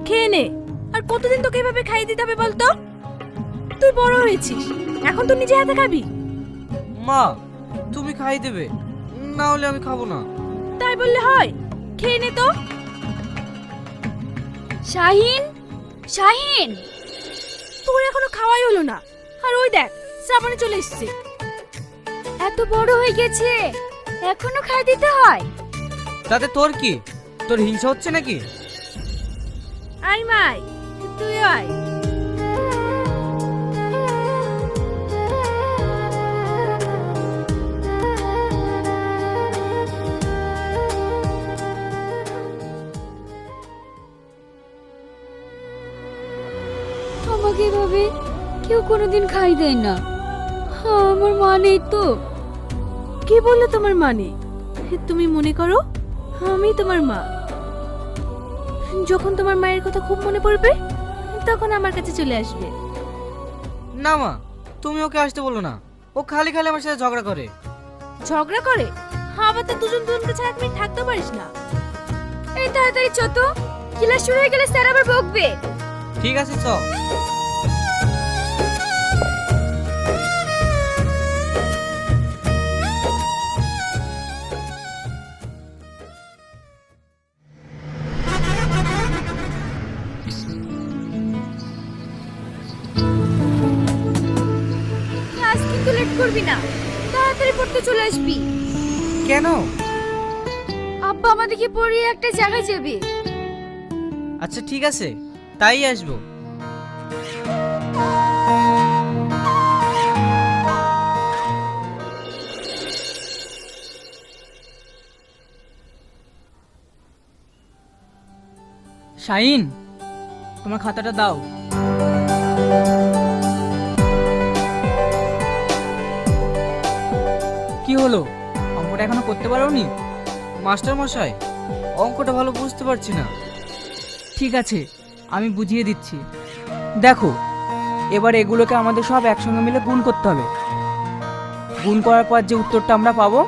খেয়ে নে। আর কতদিন তোকে এভাবে খাইয়ে দিতে হবে বলতো? তুই বড় হয়েছিস, এখন তো নিজে হাতে খাবি। মা, তুমি খাই দেবে, না হলে আমি খাবো না। তাই বললে হয়? খেয়ে নে তো। শাহিন, শাহিন, তোর এখনো খাওয়াই হলো না, আর ওই দেখ শ্রাবণী চলে এসেছে। এত বড় হয়ে গেছে, এখনো খাই দিতে হয়? তাতে তোর কি? তোর হিংসা হচ্ছে নাকি? আয় মাই, তুই আয়। আমাকে এভাবে কেউ কোনোদিন খাই দেয় না। আমার মা নেই তো। কে বললো তোমার মানে? তুমি মনে করো আমি তোমার মা। যখন তোমার মায়ের কথা খুব মনে পড়বে তখন আমার কাছে চলে আসবে। না মা, তুমি ওকে আসতে বলো না। ও খালি খালি আমার সাথে ঝগড়া করে। ঝগড়া করে? আবার তো দুজন দুজনকে ছাড়া তুমি থাকতে পারিস না। এই তাড়াতাড়ি চ তো, ক্লাস শুরু হয়ে গেলে স্যার আবার বকবে। ঠিক আছে, চ। ক্লাস কিন্তু লেট করবি না, তাড়াতাড়ি পড়তে চলে আসবি। কেন? আব্বা আমাদেরকে পড়িয়ে একটা জায়গায় যাবে। আচ্ছা ঠিক আছে, তাই আসবো। শাহিন, তোমার খাতাটা দাও। কি হলো, অঙ্কটা এখনো করতে পারোনি? মাস্টার মশাই, অঙ্কটা ভালো বুঝতে পারছি না। ঠিক আছে, আমি বুঝিয়ে দিচ্ছি। দেখো, এবার এগুলোকে আমাদের সব একসঙ্গে মিলে গুণ করতে হবে। গুণ করার পর যে উত্তরটা আমরা পাবো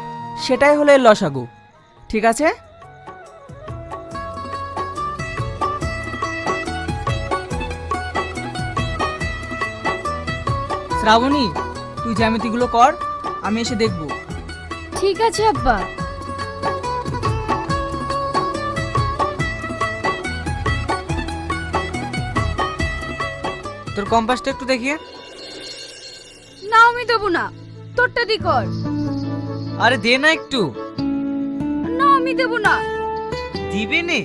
সেটাই হলো এর লসাগু। ঠিক আছে? শ্রাবণী, তুই জ্যামিতিগুলো কর, আমি এসে দেখব। ঠিক আছে আব্বা। তোর কম্পাসটা একটু দেখিয়ে। না আমি দেবো না, তোরটা দি কর। আরে দে না একটু। না আমি দেবো না। দিবে নে।